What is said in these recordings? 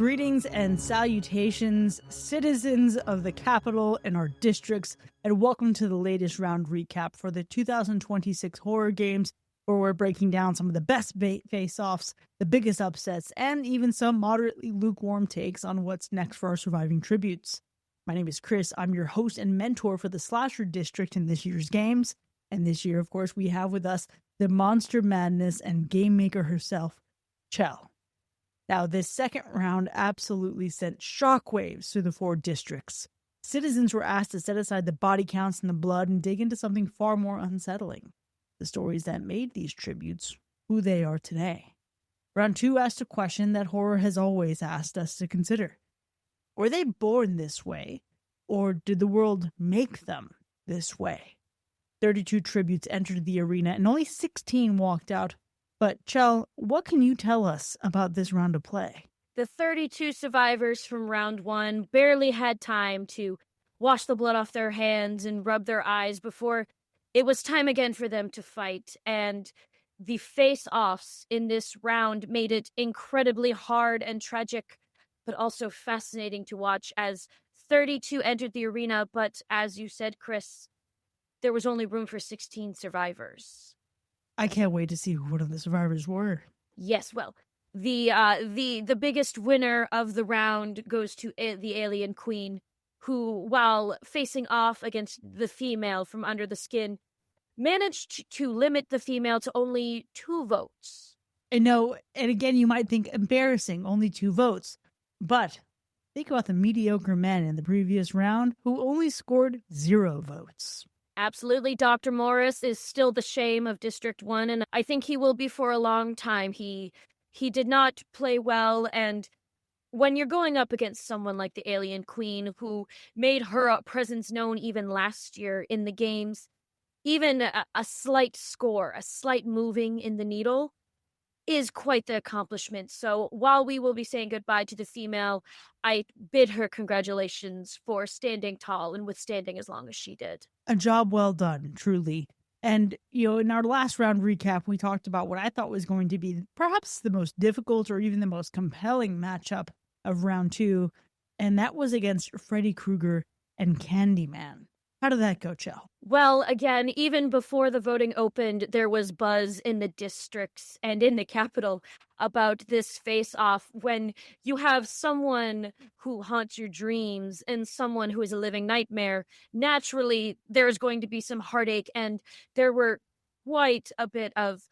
Greetings and salutations, citizens of the capital and our districts, and welcome to the latest round recap for the 2026 horror games, where we're breaking down some of the best face-offs, the biggest upsets, and even some moderately lukewarm takes on what's next for our surviving tributes. My name is Chris. I'm your host and mentor for the Slasher District in this year's games. And this year, of course, we have with us the Monster Madness and Game Maker herself, Chell. Now, this second round absolutely sent shockwaves through the 4 districts. Citizens were asked to set aside the body counts and the blood and dig into something far more unsettling: the stories that made these tributes who they are today. Round 2 asked a question that horror has always asked us to consider. Were they born this way, or did the world make them this way? 32 tributes entered the arena, and only 16 walked out. But, Chell, what can you tell us about this round of play? The 32 survivors from round 1 barely had time to wash the blood off their hands and rub their eyes before it was time again for them to fight. And the face-offs in this round made it incredibly hard and tragic, but also fascinating to watch as 32 entered the arena. But as you said, Chris, there was only room for 16 survivors. I can't wait to see who one of the survivors were. Yes, well, the biggest winner of the round goes to the alien queen, who, while facing off against the female from under the skin, managed to limit the female to only 2 votes. And again, you might think embarrassing, only 2 votes. But think about the mediocre men in the previous round who only scored 0 votes. Absolutely, Dr. Morris is still the shame of District 1, and I think he will be for a long time. He did not play well, and when you're going up against someone like the Alien Queen, who made her presence known even last year in the games, even a slight score, a slight moving in the needle, is quite the accomplishment. So while we will be saying goodbye to the female, I bid her congratulations for standing tall and withstanding as long as she did. A job well done, truly. And, in our last round recap, we talked about what I thought was going to be perhaps the most difficult or even the most compelling matchup of round 2, and that was against Freddy Krueger and Candyman. How did that go, Chell? Well, again, even before the voting opened, there was buzz in the districts and in the capital about this face-off when you have someone who haunts your dreams and someone who is a living nightmare. Naturally, there's going to be some heartache, and there were quite a bit of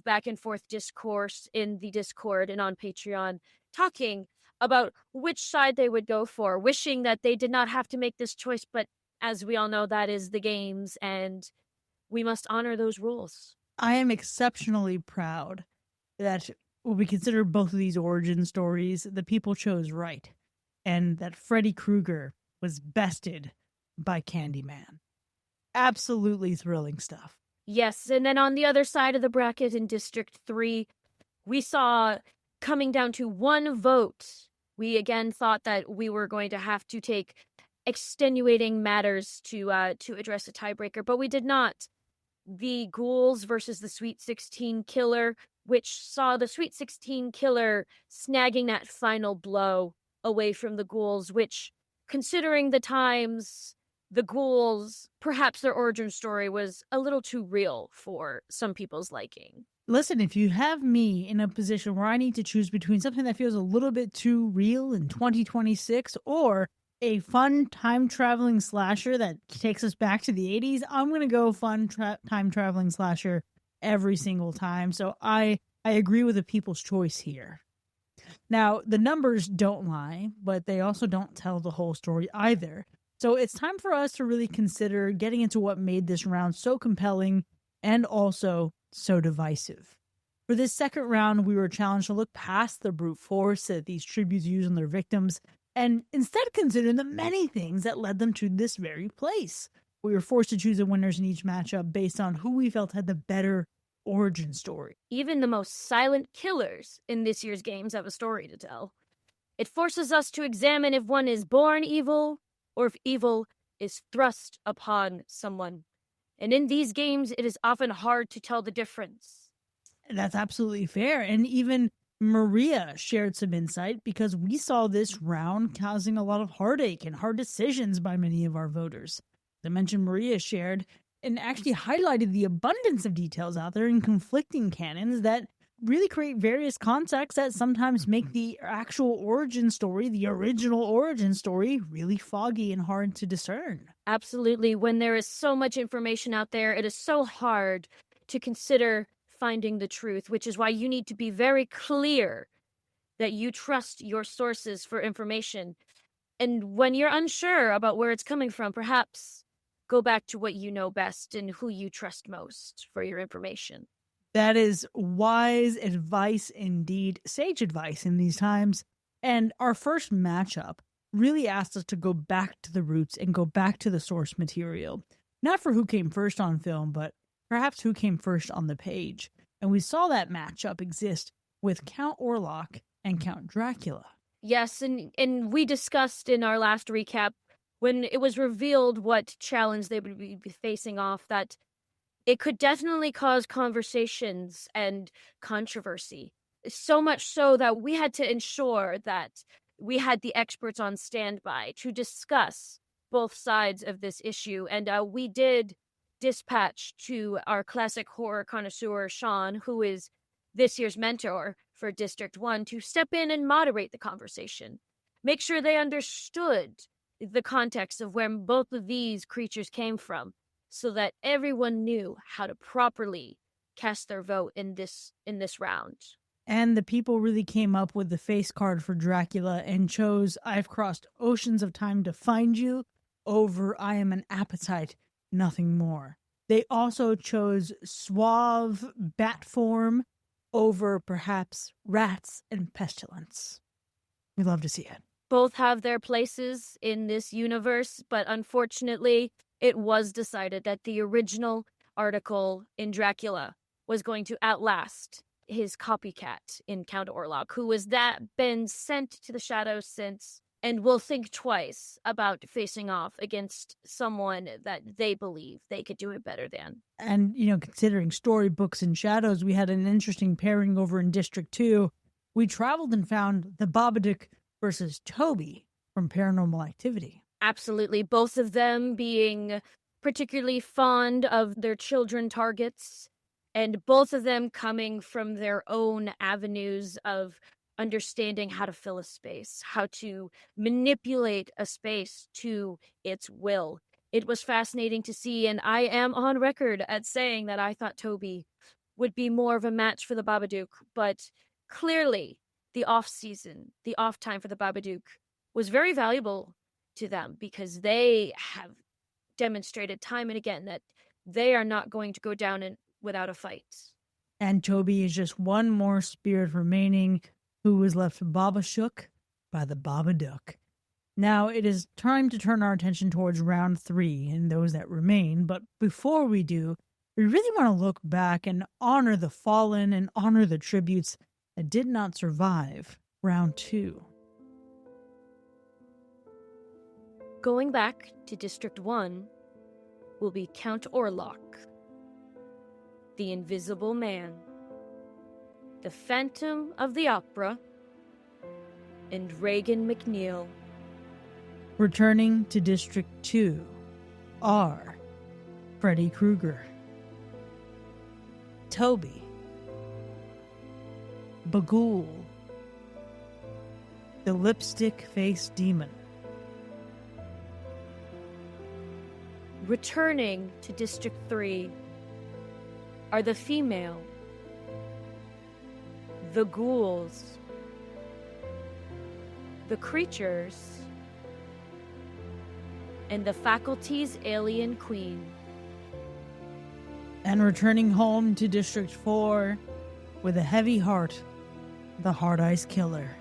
back and forth discourse in the Discord and on Patreon talking about which side they would go for, wishing that they did not have to make this choice, but as we all know, that is the games, and we must honor those rules. I am exceptionally proud that when we consider both of these origin stories, the people chose right, and that Freddy Krueger was bested by Candyman. Absolutely thrilling stuff. Yes, and then on the other side of the bracket in District 3, we saw coming down to 1 vote. We again thought that we were going to have to take extenuating matters to address a tiebreaker, but we did not. The ghouls versus the Sweet 16 killer, which saw the Sweet 16 killer snagging that final blow away from the ghouls, which, considering the times, the ghouls, perhaps their origin story was a little too real for some people's liking. Listen, if you have me in a position where I need to choose between something that feels a little bit too real in 2026 or a fun time-traveling slasher that takes us back to the 80s, I'm going to go fun time-traveling slasher every single time. So I agree with the people's choice here. Now, the numbers don't lie, but they also don't tell the whole story either. So it's time for us to really consider getting into what made this round so compelling and also so divisive. For this second round, we were challenged to look past the brute force that these tributes use on their victims and instead consider the many things that led them to this very place. We were forced to choose the winners in each matchup based on who we felt had the better origin story. Even the most silent killers in this year's games have a story to tell. It forces us to examine if one is born evil or if evil is thrust upon someone. And in these games, it is often hard to tell the difference. That's absolutely fair. And even Maria shared some insight because we saw this round causing a lot of heartache and hard decisions by many of our voters. I mentioned Maria shared and actually highlighted the abundance of details out there in conflicting canons that really create various contexts that sometimes make the actual origin story, the original origin story, really foggy and hard to discern. Absolutely. When there is so much information out there, it is so hard to consider finding the truth, which is why you need to be very clear that you trust your sources for information. And when you're unsure about where it's coming from, perhaps go back to what you know best and who you trust most for your information. That is wise advice indeed, sage advice in these times. And our first matchup really asked us to go back to the roots and go back to the source material. Not for who came first on film, but perhaps who came first on the page. And we saw that matchup exist with Count Orlok and Count Dracula. Yes, and we discussed in our last recap, when it was revealed what challenge they would be facing off, that it could definitely cause conversations and controversy. So much so that we had to ensure that we had the experts on standby to discuss both sides of this issue. And we did dispatch to our classic horror connoisseur, Sean, who is this year's mentor for District 1, to step in and moderate the conversation. Make sure they understood the context of where both of these creatures came from, so that everyone knew how to properly cast their vote in this round. And the people really came up with the face card for Dracula and chose "I've crossed oceans of time to find you" over "I am an appetite, nothing more." They also chose suave bat form over perhaps rats and pestilence. We love to see it. Both have their places in this universe, but unfortunately, it was decided that the original article in Dracula was going to outlast his copycat in Count Orlok, who has been sent to the shadows since, and will think twice about facing off against someone that they believe they could do it better than. And, considering storybooks and shadows, we had an interesting pairing over in District 2. We traveled and found the Babadook versus Toby from Paranormal Activity. Absolutely. Both of them being particularly fond of their children targets, and both of them coming from their own avenues of understanding how to fill a space, how to manipulate a space to its will. It was fascinating to see, and I am on record at saying that I thought Toby would be more of a match for the Babadook, but clearly the off-season, the off-time for the Babadook was very valuable to them, because they have demonstrated time and again that they are not going to go down without a fight. And Toby is just one more spirit remaining who was left Babashook by the Babadook. Now it is time to turn our attention towards round 3 and those that remain, but before we do, we really want to look back and honor the fallen and honor the tributes that did not survive round 2. Going back to District 1 will be Count Orlok, the Invisible Man, the Phantom of the Opera, and Reagan McNeil. Returning to District 2 are Freddy Krueger, Toby, Bagul, the Lipstick-Faced Demon. Returning to District 3 are the female, the ghouls, the creatures, and the faculty's alien queen. And returning home to District 4 with a heavy heart, the Hard Eyes Killer,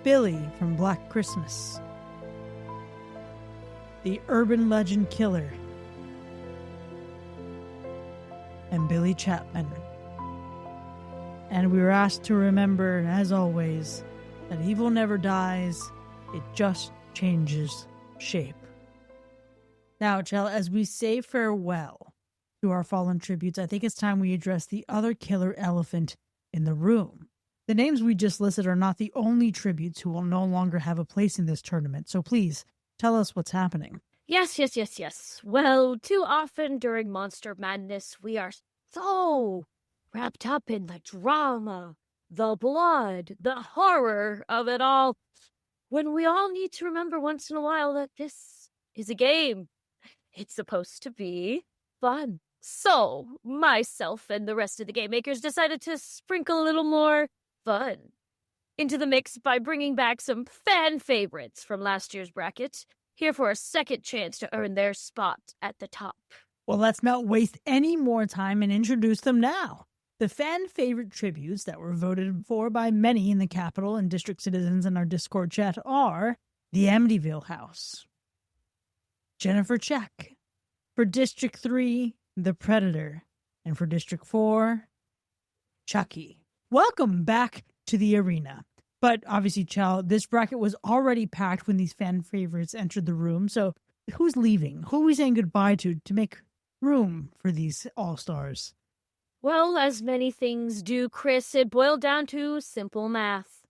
Billy from Black Christmas, the Urban Legend Killer, and Billy Chapman. And we were asked to remember, as always, that evil never dies, it just changes shape. Now, Chell, as we say farewell to our fallen tributes, I think it's time we address the other killer elephant in the room. The names we just listed are not the only tributes who will no longer have a place in this tournament, so please tell us what's happening. Yes. Well, too often during Monster Madness, we are so wrapped up in the drama, the blood, the horror of it all, when we all need to remember once in a while that this is a game. It's supposed to be fun. So, myself and the rest of the game makers decided to sprinkle a little more fun into the mix by bringing back some fan favorites from last year's bracket, here for a second chance to earn their spot at the top. Well, let's not waste any more time and introduce them now. The fan favorite tributes that were voted for by many in the Capitol and district citizens in our Discord chat are the Amityville House, Jennifer Check, for District 3, The Predator, and for District 4, Chucky. Welcome back to the arena. But obviously, Chal, this bracket was already packed when these fan favorites entered the room, so who's leaving? Who are we saying goodbye to make room for these all-stars? Well, as many things do, Chris, it boiled down to simple math.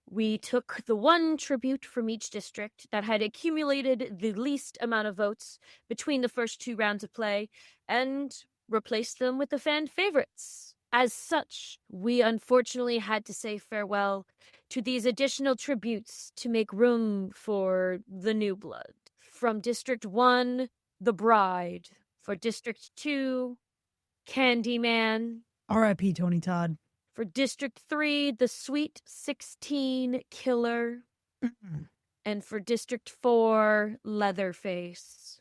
We took the one tribute from each district that had accumulated the least amount of votes between the first two rounds of play and replaced them with the fan favorites. As such, we unfortunately had to say farewell to these additional tributes to make room for the new blood. From District 1, The Bride. For District 2, Candyman. R.I.P. Tony Todd. For District 3, the Sweet 16 Killer. And for District 4, Leatherface.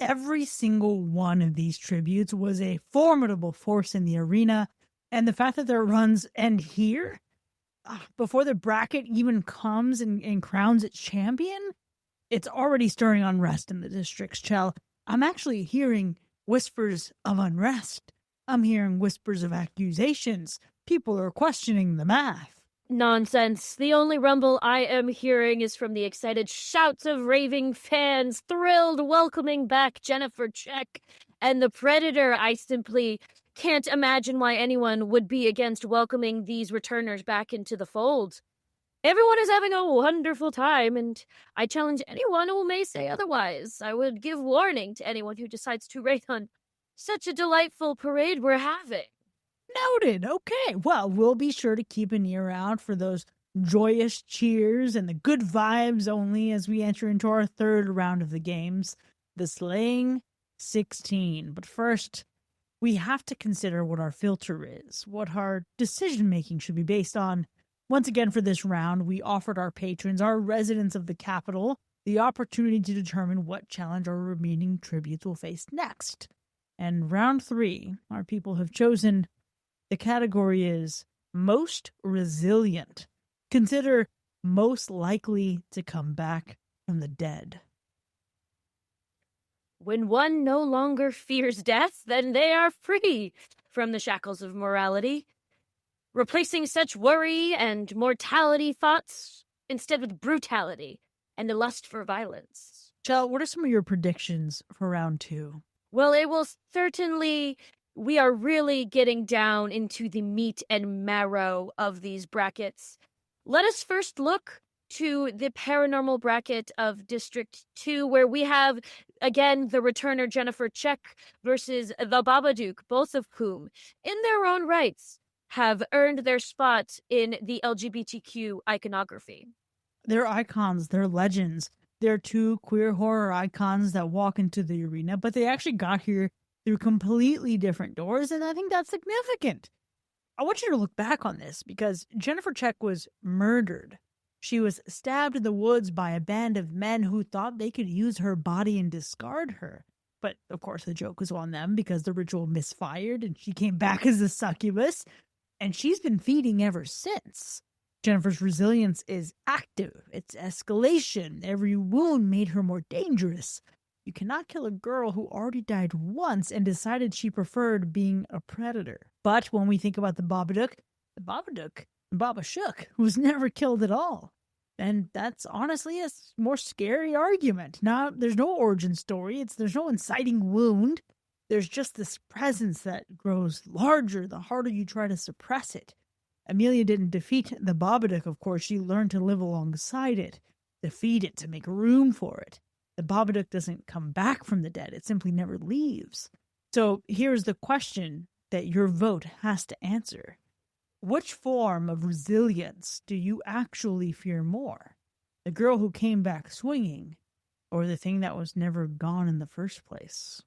Every single one of these tributes was a formidable force in the arena, and the fact that their runs end here, before the bracket even comes and crowns its champion, it's already stirring unrest in the districts, Chell. I'm actually hearing whispers of unrest. I'm hearing whispers of accusations. People are questioning the math. Nonsense. The only rumble I am hearing is from the excited shouts of raving fans, thrilled welcoming back Jennifer Check and the Predator. I simply can't imagine why anyone would be against welcoming these returners back into the fold. Everyone is having a wonderful time, and I challenge anyone who may say otherwise. I would give warning to anyone who decides to rate on such a delightful parade we're having. Noted. Okay. Well, we'll be sure to keep an ear out for those joyous cheers and the good vibes only as we enter into our third round of the games, the Slaying 16. But first, we have to consider what our filter is, what our decision-making should be based on. Once again, for this round, we offered our patrons, our residents of the Capitol, the opportunity to determine what challenge our remaining tributes will face next. And round 3, our people have chosen. The category is most resilient. Consider most likely to come back from the dead. When one no longer fears death, then they are free from the shackles of morality, replacing such worry and mortality thoughts instead with brutality and the lust for violence. Chell, what are some of your predictions for round 2? Well, it will certainly... We are really getting down into the meat and marrow of these brackets. Let us first look to the paranormal bracket of District 2, where we have, again, the returner Jennifer Check versus the Babadook, both of whom, in their own rights, have earned their spot in the LGBTQ iconography. They're icons, they're legends. They're two queer horror icons that walk into the arena, but they actually got here through completely different doors, and I think that's significant. I want you to look back on this, because Jennifer Check was murdered. She was stabbed in the woods by a band of men who thought they could use her body and discard her. But, of course, the joke was on them because the ritual misfired, and she came back as a succubus, and she's been feeding ever since. Jennifer's resilience is active. It's escalation. Every wound made her more dangerous. You cannot kill a girl who already died once and decided she preferred being a predator. But when we think about the Babadook, Baba Shook, who's never killed at all. And that's honestly a more scary argument. Now, there's no origin story. There's no inciting wound. There's just this presence that grows larger the harder you try to suppress it. Amelia didn't defeat the Babadook, of course. She learned to live alongside it, to feed it, to make room for it. The Babadook doesn't come back from the dead. It simply never leaves. So here's the question that your vote has to answer. Which form of resilience do you actually fear more? The girl who came back swinging, or the thing that was never gone in the first place?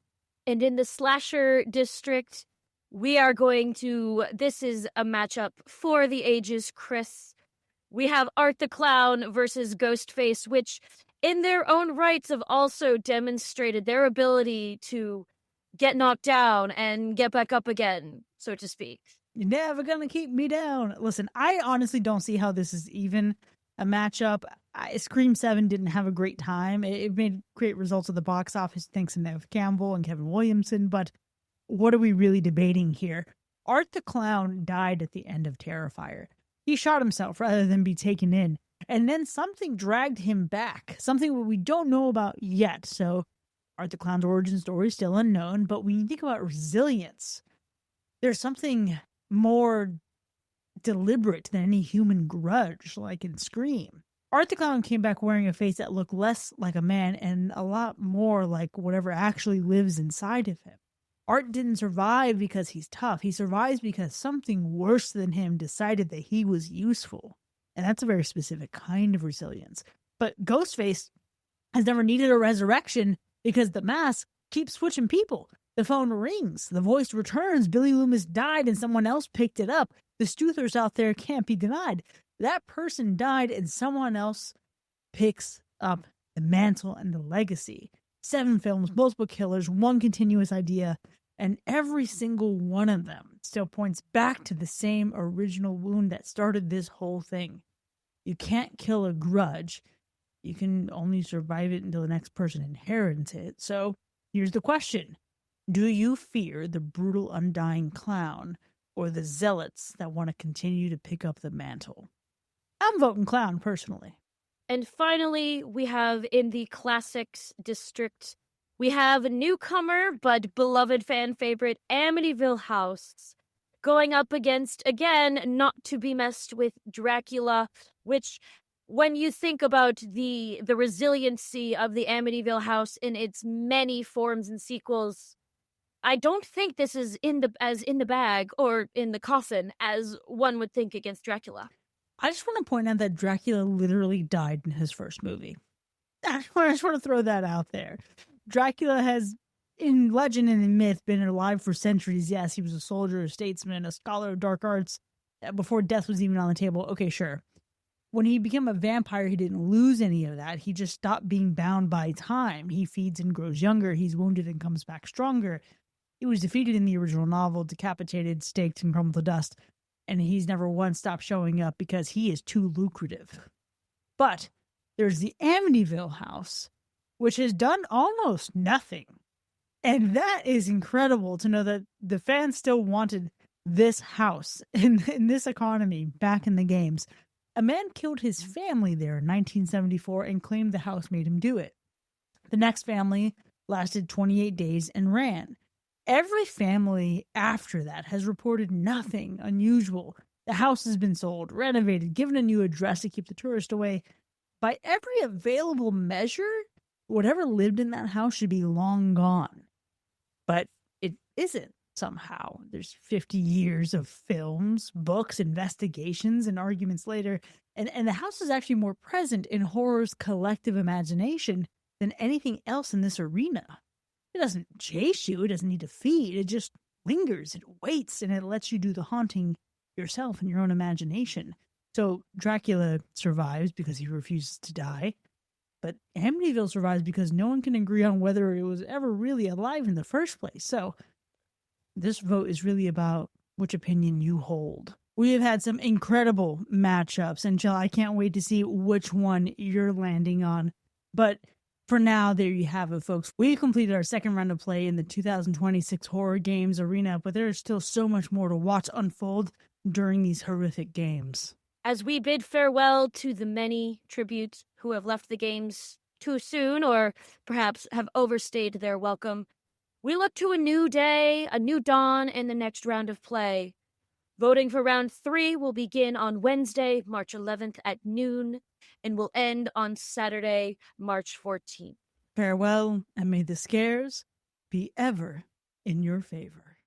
And in the slasher district, we are going to... This is a matchup for the ages, Chris. We have Art the Clown versus Ghostface, which in their own rights have also demonstrated their ability to get knocked down and get back up again, so to speak. You're never gonna keep me down. Listen, I honestly don't see how this is even a matchup. Scream 7 didn't have a great time. It made great results at the box office thanks to Neve Campbell and Kevin Williamson, but what are we really debating here? Art the Clown died at the end of Terrifier. He shot himself rather than be taken in. And then something dragged him back, something we don't know about yet. So Art the Clown's origin story is still unknown, but when you think about resilience, there's something more deliberate than any human grudge, like in Scream. Art the Clown came back wearing a face that looked less like a man and a lot more like whatever actually lives inside of him. Art didn't survive because he's tough. He survives because something worse than him decided that he was useful. And that's a very specific kind of resilience. But Ghostface has never needed a resurrection because the mask keeps switching people. The phone rings, the voice returns, Billy Loomis died and someone else picked it up. The Stuthers out there can't be denied. That person died and someone else picks up the mantle and the legacy. 7 films, multiple killers, one continuous idea, and every single one of them still points back to the same original wound that started this whole thing. You can't kill a grudge. You can only survive it until the next person inherits it. So here's the question. Do you fear the brutal undying clown or the zealots that want to continue to pick up the mantle? I'm voting clown, personally. And finally, we have in the classics district, we have a newcomer but beloved fan favorite Amityville House going up against, again, not to be messed with, Dracula, which when you think about the resiliency of the Amityville House in its many forms and sequels, I don't think this is in the bag or in the coffin as one would think against Dracula. I just want to point out that Dracula literally died in his first movie. I just want to throw that out there. Dracula has, in legend and in myth, been alive for centuries. Yes, he was a soldier, a statesman, a scholar of dark arts before death was even on the table. Okay, sure. When he became a vampire, he didn't lose any of that. He just stopped being bound by time. He feeds and grows younger. He's wounded and comes back stronger. He was defeated in the original novel, decapitated, staked, and crumbled to dust. And he's never once stopped showing up because he is too lucrative. But there's the Amityville House, which has done almost nothing. And that is incredible to know that the fans still wanted this house in this economy back in the games. A man killed his family there in 1974 and claimed the house made him do it. The next family lasted 28 days and ran. Every family after that has reported nothing unusual. The house has been sold, renovated, given a new address to keep the tourist away. By every available measure, whatever lived in that house should be long gone. But it isn't somehow. There's 50 years of films, books, investigations, and arguments later. And the house is actually more present in horror's collective imagination than anything else in this arena. It doesn't chase you. It doesn't need to feed. It just lingers. It waits, and it lets you do the haunting yourself in your own imagination. So Dracula survives because he refuses to die. But Amityville survives because no one can agree on whether it was ever really alive in the first place. So this vote is really about which opinion you hold. We have had some incredible matchups, and Jill, I can't wait to see which one you're landing on. But for now, there you have it, folks. We've completed our second round of play in the 2026 Horror Games arena, but there is still so much more to watch unfold during these horrific games. As we bid farewell to the many tributes who have left the games too soon or perhaps have overstayed their welcome, We look to a new day, a new dawn in the next round of play. Voting for round 3 will begin on Wednesday, March 11th at noon, and will end on Saturday, March 14th. Farewell, and may the scares be ever in your favor.